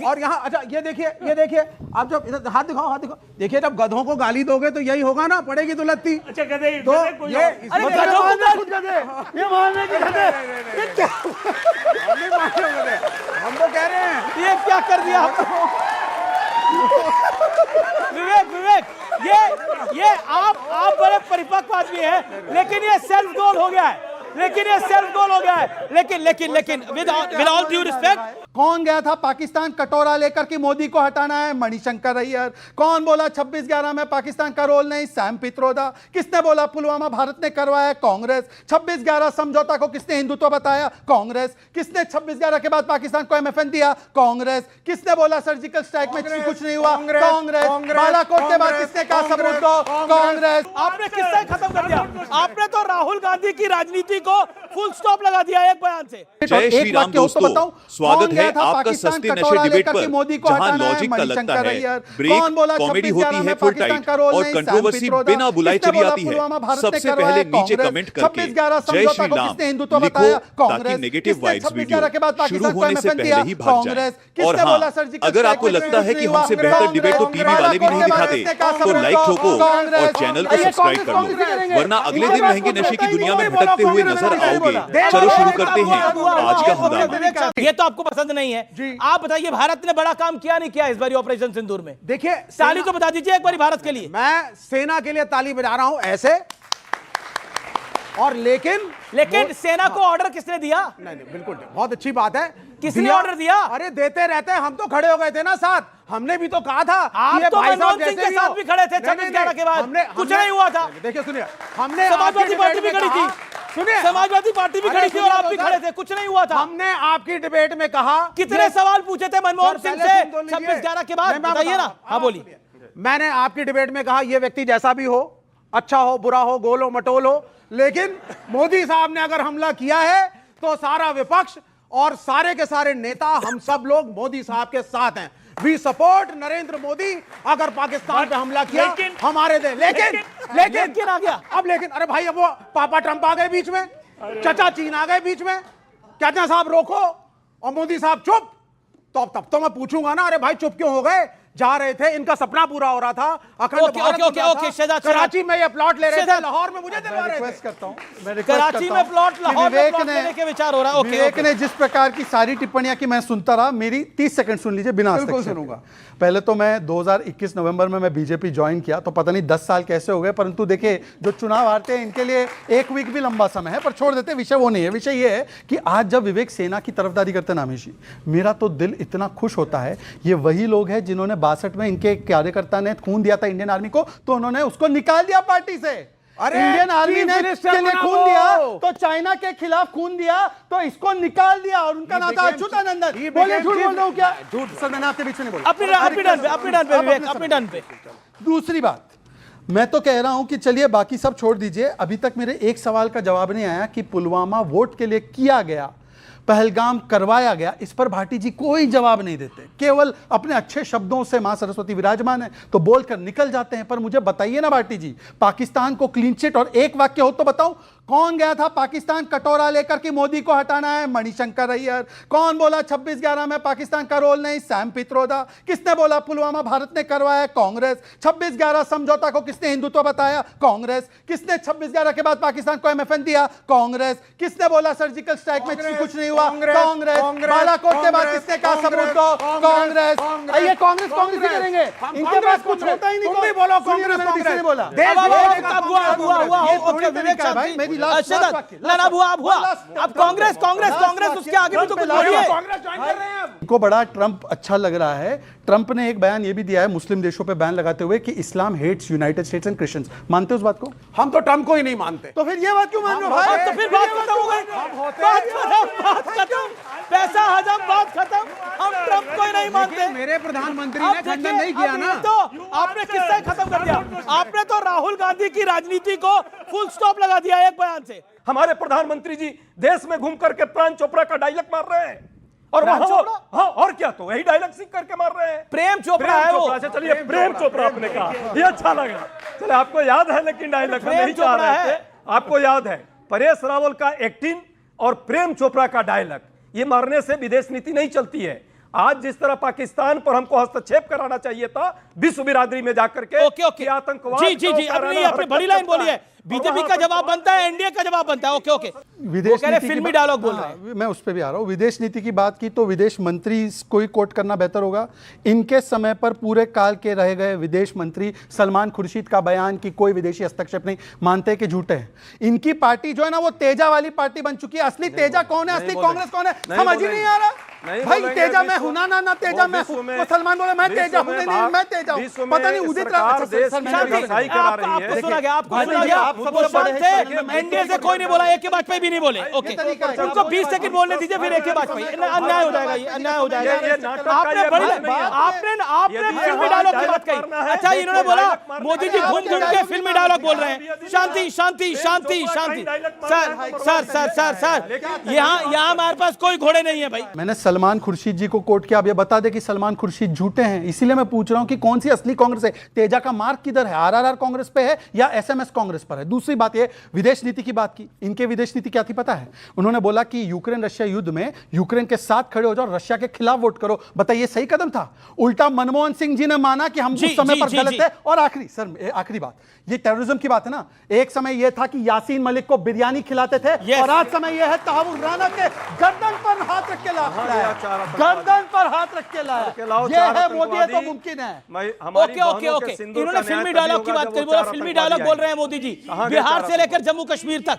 और यहाँ अच्छा ये देखिए आप जब इधर हाथ दिखाओ देखिए जब गधों को गाली दोगे तो यही होगा ना, पड़ेगी तो लत्ती। अच्छा गधे तो ये मारने के गधे हम तो कह रहे हैं ये क्या कर दिया विवेक ये आप बड़े परिपक्व आदमी हैं, लेकिन ये सेल्फ गोल हो गया है। लेकिन विद ऑल ड्यू रिस्पेक्ट, कौन गया था पाकिस्तान कटोरा लेकर के मोदी को हटाना है? मणिशंकर अय्यर। कौन बोला 26/11 में पाकिस्तान का रोल नहीं? सैम पित्रोदा। किसने बोला पुलवामा भारत ने करवाया? कांग्रेस। 26/11 समझौता को किसने हिंदुत्व बताया? कांग्रेस। किसने 26/11 के बाद पाकिस्तान को MFN दिया? कांग्रेस। किसने बोला सर्जिकल स्ट्राइक में कुछ नहीं हुआ? कांग्रेस। बालाकोट के बाद किसने कहा सबूत दो? कांग्रेस। आपने किससे खत्म कर दिया? आपने तो राहुल गांधी की राजनीति को फुल स्टॉप लगा दिया एक बयान से। जय श्री राम दोस्तों, स्वागत है आपका सस्ते नशे डिबेट पर, जहां लॉजिक का लगता है ब्रेक, कॉमेडी होती है फुल टाइट और कंट्रोवर्सी बिना बुलाए चली आती है। सबसे पहले नीचे कमेंट करके जय श्री राम लिखो ताकि नेगेटिव वाइब्स वीडियो शुरू होने से पहले ही भाग जाए। और हाँ, अगर आपको लगता है कि हमसे बेहतर डिबेट तो टीवी वाले भी नहीं दिखाते तो लाइक ठोको और चैनल को सब्सक्राइब कर लो, वरना अगले दिन महंगे नशे की दुनिया में भटकते हुए नजर आओगे। चलो शुरू करते हैं आज का हंगामा। ये तो आपको पसंद नहीं है, आप बताइए भारत ने बड़ा काम किया नहीं किया इस बार ऑपरेशन सिंदूर में? देखिए ताली तो बता दीजिए एक बार भारत के लिए। मैं सेना के लिए ताली बजा रहा हूं ऐसे, और लेकिन सेना को ऑर्डर किसने दिया? नहीं बिल्कुल बहुत अच्छी बात है। किसने ऑर्डर दिया? अरे देते रहते हैं, हम तो खड़े हो गए थे ना साथ, हमने भी तो कहा था। आप तो मनमोहन सिंह के साथ भी खड़े थे 26/11 के बाद, कुछ नहीं हुआ था। देखिए सुनिए, हमने समाजवादी पार्टी भी खड़ी थी, सुनिए समाजवादी पार्टी भी खड़ी थी और आप भी खड़े थे, कुछ नहीं हुआ था। हमने आपकी डिबेट में कहा कितने सवाल पूछे थे मनमोहन सिंह से 26/11 के बाद, बताइए ना। हाँ बोलिए। मैंने आपकी डिबेट में कहा ये व्यक्ति जैसा भी हो, अच्छा हो बुरा हो गोल हो मटोल हो, लेकिन मोदी साहब ने अगर हमला किया है तो सारा विपक्ष और सारे के सारे नेता हम सब लोग मोदी साहब के साथ हैं। We support Narendra Modi. अगर पाकिस्तान पे हमला किया हमारे दे, लेकिन आ गया अब। लेकिन अरे भाई अब वो पापा ट्रंप आ गए बीच में, चाचा चीन आ गए बीच में, चाचा साहब रोको और मोदी साहब चुप। तो अब तब तो मैं पूछूंगा ना, अरे भाई चुप क्यों हो गए? जा रहे थे, इनका सपना पूरा हो रहा था, अखंड भारत। कराची में ये प्लॉट ले रहे थे, लाहौर में मुझे दिलवा रहे थे। कराची में प्लॉट, लाहौर में प्लॉट लेने के विचार हो रहा है। विवेक ने जिस प्रकार की सारी टिप्पणियां की मैं सुनता रहा, मेरी 30 सेकंड सुन लीजिए बिना सुनूंगा। पहले तो मैं 2021 नवंबर में मैं बीजेपी ज्वाइन किया, तो पता नहीं 10 साल कैसे हो गए, परंतु देखिए जो चुनाव आते हैं इनके लिए एक वीक भी लंबा समय है, पर छोड़ देते, विषय वो नहीं है। विषय ये है कि आज जब विवेक सेना की तरफदारी करते हैं नामेश जी, मेरा तो दिल इतना खुश होता है। ये वही लोग हैं जिन्होंने 62 में इनके कार्यकर्ता ने खून दिया था इंडियन आर्मी को, तो उन्होंने उसको निकाल दिया पार्टी से। अरे इंडियन आर्मी ने इसके लिए खून दिया, तो चाइना के खिलाफ खून दिया, तो इसको निकाल दिया और उनका नाम था अच्युतानंदन। बोले झूठ बोल रहा हूं क्या? झूठ सर, मैंने आपके बीच में नहीं बोला। अपनी डन पे। दूसरी बात, मैं तो कह रहा हूं कि चलिए बाकी सब छोड़ दीजिए, अभी तक मेरे एक सवाल का जवाब नहीं आया कि पुलवामा वोट के लिए किया गया, पहलगाम करवाया गया, इस पर भाटी जी कोई जवाब नहीं देते, केवल अपने अच्छे शब्दों से मां सरस्वती विराजमान है तो बोलकर निकल जाते हैं। पर मुझे बताइए ना भाटी जी, पाकिस्तान को क्लीन चिट और एक वाक्य हो तो बताओ, कौन गया था पाकिस्तान कटोरा लेकर के मोदी को हटाना है? मणिशंकर अय्यर। कौन बोला 26/11 में पाकिस्तान का रोल नहीं? सैम पित्रोदा। किसने बोला पुलवामा भारत ने करवाया? कांग्रेस। 26/11 समझौता को किसने हिंदुत्व बताया? कांग्रेस। किसने 26/11 के बाद पाकिस्तान को MFN दिया? कांग्रेस। किसने बोला सर्जिकल स्ट्राइक में कुछ नहीं हुआ? कांग्रेस। बालाकोट के बाद किसने कहा सबूत दो? कांग्रेस। ये कांग्रेस ही करेंगे, इनके पास कुछ होता ही नहीं। तुम भी बोलो कांग्रेस बोला। अब कांग्रेस उसके आगे भी तो कुछ बोलिए। इनको बड़ा ट्रंप अच्छा लग रहा है। ट्रंप ने एक बयान ये भी दिया है मुस्लिम देशों पे बैन लगाते हुए कि Islam hates United States and Christians. मानते हो उस बात को? हम तो ट्रंप को ही नहीं मानते। तो फिर ये बात क्यों मान रहे हो भाई? तो फिर बात खत्म हो गई, बात खत्म, पैसा हजम, बात खत्म। हम ट्रंप को ही नहीं मानते। मेरे प्रधानमंत्री ने खंडन नहीं किया ना, तो आपने किससे खत्म कर दिया? आपने तो राहुल गांधी की राजनीति को फुल स्टॉप लगा दिया एक बयान से। हमारे प्रधानमंत्री जी देश में घूम करके प्राण चोपड़ा का डायलॉग मार रहे हैं, और वहां हाँ और क्या, तो यही डायलॉग सीख करके मार रहे हैं। प्रेम चोपड़ा है वो। चलिए प्रेम चोपड़ा आपने कहा, ये अच्छा लगा। चलिए आपको याद है, लेकिन डायलॉग हम नहीं चाह रहे थे। आपको याद है परेश रावल का एक्टिंग और प्रेम चोपड़ा का डायलॉग, ये मारने से विदेश नीति नहीं चलती है। आज जिस तरह पाकिस्तान पर हमको हस्तक्षेप कराना चाहिए था विश्व बिरादरी में जाकर के, ओके ओके, कि आतंकवाद जी जी जी, अपनी बड़ी लाइन बोली है, बीजेपी का जवाब बनता है, एनडीए का जवाब बनता है। ओके ओके, विदेश कह रहे नीति की फिल्मी बात- डायलॉग बोल रहे हैं। हाँ, मैं उस पर भी आ रहा हूँ। विदेश नीति की बात की तो विदेश मंत्री को ही कोट करना बेहतर होगा। इनके समय पर पूरे काल के रह गए विदेश मंत्री सलमान खुर्शीद का बयान कि कोई विदेशी हस्तक्षेप नहीं, मानते कि झूठे हैं। इनकी पार्टी जो है ना वो तेजा वाली पार्टी बन चुकी है। असली तेजा कौन है, असली कांग्रेस कौन है, समझ ही नहीं आ रहा। भाई तेजा मैं हूं ना, ना तेजा मैं हूं। वो सलमान बोले मैं तेजा हूं, नहीं मैं तेजा हूं, पता नहीं उदित आपको सुना गया, आपको सुना गया, आप एनडीए से कोई नहीं बोला, एक के बाजपेयी भी नहीं बोले। ओके, उनको 20 सेकंड बोलने दीजिए, फिर एक के बाजपेयी। अन्याय हो जाएगा, ये अन्याय हो जाएगा। आपने फिल्मी डायलॉग की बात कही। अच्छा, इन्होंने बोला मोदी जी घूम घूम के फिल्मी डायलॉग बोल रहे हैं, शांति शांति शांति शांति। Sir sir sir sir sir, यहाँ हमारे पास कोई घोड़े नहीं है भाई। मैंने सलमान खुर्शीद जी को कोट किया। अब ये बता दे कि सलमान खुर्शीद झूठे हैं, इसीलिए मैं पूछ रहा हूं कि कौन सी असली कांग्रेस है। तेजा का मार्क किधर है, आरआरआर कांग्रेस पे है या एसएमएस कांग्रेस पर है। दूसरी बात ये विदेश नीति की बात की, इनके विदेश नीति क्या थी पता है? उन्होंने बोला कि यूक्रेन रशिया युद्ध में यूक्रेन के साथ खड़े हो जाओ, रशिया के खिलाफ वोट करो। बताइए सही कदम था? उल्टा मनमोहन सिंह जी ने माना कि हम उस समय पर गलत है। और आखिरी सर, आखिरी बात, ये टेररिज्म की बात है ना। एक समय यह था कि यासीन मलिक को बिरयानी खिलाते थे, और आज समय यह है तहावुर राना के गर्दन पर हाथ रख के लाया, गर्दन पर हाथ रख के लाया। यह है मोदी है तो मुमकिन है। ओके ओके ओके, इन्होंने फिल्मी डायलॉग की बात करी, बोला फिल्मी डायलॉग बोल रहे हैं मोदी जी, बिहार से लेकर जम्मू कश्मीर तक।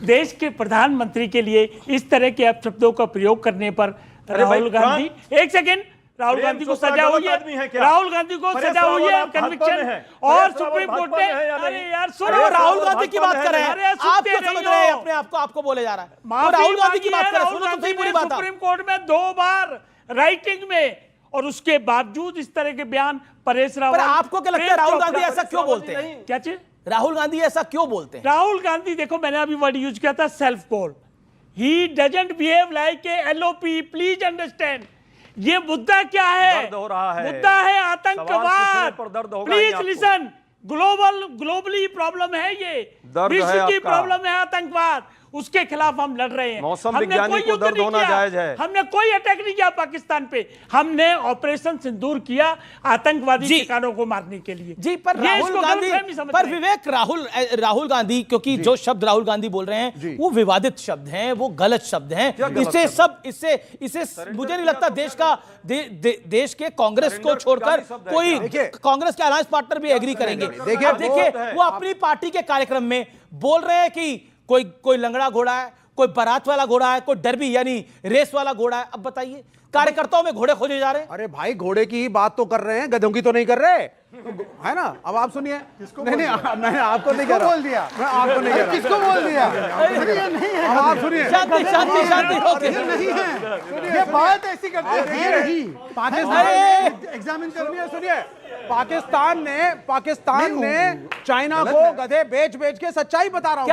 देश के प्रधानमंत्री के लिए इस तरह के अपशब्दों का प्रयोग करने पर राहुल गांधी, एक सेकेंड, राहुल गांधी को सजा हुई है, राहुल गांधी को सजा हुई है, कन्विक्शन, और सुप्रीम कोर्ट ने, अरे यार सुनो, राहुल गांधी की बात कर रहे हैं, आप क्यों समझ रहे हैं अपने आप को, आपको बोले जा रहा है। राहुल गांधी की बात कर रहे हैं, सुनो तो सही पूरी बात। सुप्रीम कोर्ट में 2 बार राइटिंग में, और उसके बावजूद इस तरह के बयान परेश रावल। आपको क्या लगता है राहुल गांधी ऐसा क्यों बोलते हैं? क्या चीज? राहुल गांधी ऐसा क्यों बोलते हैं? राहुल गांधी, देखो मैंने अभी वर्ड यूज किया था self goal. He doesn't behave like a LOP, please understand. ये मुद्दा क्या है? दर्द हो रहा है, मुद्दा है आतंकवाद। दर्द होगा प्लीज लिसन, ग्लोबली प्रॉब्लम है ये, विश्व की प्रॉब्लम है आतंकवाद, उसके खिलाफ हम लड़ रहे हैं। मौसम हमने विज्ञानी कोई को युद्ध दर्द नहीं होना किया, जायज है। हमने कोई अटैक नहीं किया पाकिस्तान पे, हमने ऑपरेशन सिंदूर किया आतंकवादी ठिकानों को मारने के लिए। जी, पर राहुल गांधी, पर विवेक, राहुल गांधी, क्योंकि जो शब्द राहुल गांधी बोल रहे हैं वो विवादित शब्द हैं, वो गलत शब्द हैं। इससे मुझे नहीं लगता देश के कांग्रेस को छोड़कर कोई कांग्रेस के अलायंस पार्टनर भी एग्री करेंगे। देखिए वो अपनी पार्टी के कार्यक्रम में बोल रहे हैं कि कोई लंगड़ा घोड़ा है, कोई बारात वाला घोड़ा है, कोई डर्बी यानी रेस वाला घोड़ा है। अब बताइए, कार्यकर्ताओं में घोड़े खोजे जा रहे हैं। अरे भाई, घोड़े की ही बात तो कर रहे हैं, गधों की तो नहीं कर रहे, है ना? अब आप सुनिए। नहीं आपको नहीं कह रहा, बोल दिया, मैं आपको नहीं कह रहा। किसको बोल दिया? नहीं है, अब आप सुनिए। शांति शांति शांति, ओके। नहीं है, ये बात ऐसी करते हैं। नहीं, पाकिस्तान एग्जामिन करो। सुनिए, पाकिस्तान ने चाइना को गधे बेच के, सच्चाई बता रहा हूं,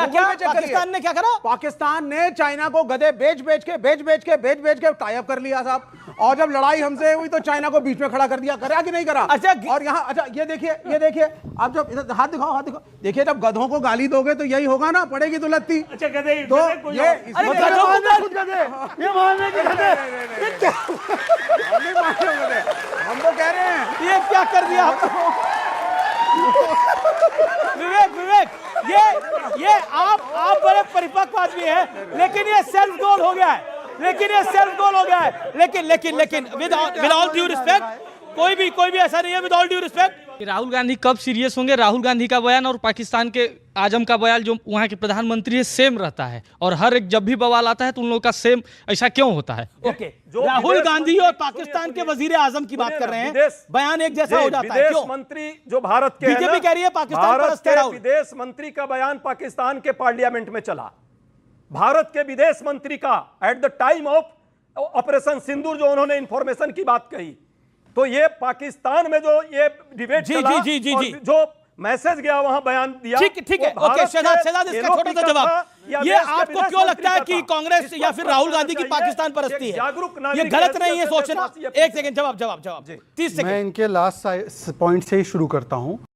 पाकिस्तान ने क्या करा? पाकिस्तान ने चाइना को गधे बेच के टाई अप कर लिया साहब। और जब लड़ाई हमसे हुई तो चाइना को बीच में खड़ा कर दिया। करा कि नहीं करा? अच्छा, और यहाँ, अच्छा ये देखिए आप जब इधर हाथ दिखाओ, देखिए, जब गधों को गाली दोगे तो यही होगा ना, पड़ेगी तो लत्ती। अच्छा गधे, तो ये हम तो कह रहे हैं, ये क्या कर दिया विवेक, ये आप बड़े परिपक्व आदमी हैं, लेकिन ये सेल्फ गोल हो गया है। लेकिन विद ऑल ड्यू रिस्पेक्ट, कोई भी ऐसा नहीं है, with all due respect. Rahul Gandhi कब सीरियस होंगे? राहुल गांधी का बयान और पाकिस्तान के आजम का बयान, जो वहाँ के प्रधानमंत्री है, सेम रहता है, और हर एक जब भी बवाल आता है तो उन लोगों का सेम। ऐसा क्यों होता है? ओके, राहुल गांधी और पाकिस्तान के वजीर आजम की बात कर रहे हैं, बयान एक जैसा हो जाता है। विदेश मंत्री जो भारत के, बीजेपी कह रही है पाकिस्तान भारत के विदेश मंत्री का बयान पाकिस्तान के पार्लियामेंट में चला। भारत के विदेश मंत्री का at the time of operation Sindoor जो उन्होंने इंफॉर्मेशन की बात कही, तो ये पाकिस्तान में जो ये डिबेट चला, जो मैसेज गया वहां बयान दिया। ठीक है, ओके शहजाद, इसका छोटा सा जवाब, ये आपको क्यों लगता है कि कांग्रेस या फिर राहुल गांधी की पाकिस्तान परस्ती है? ये गलत नहीं है सोचना। एक सेकंड, जवाब 30 सेकंड। मैं इनके लास्ट पॉइंट से ही शुरू करता हूं।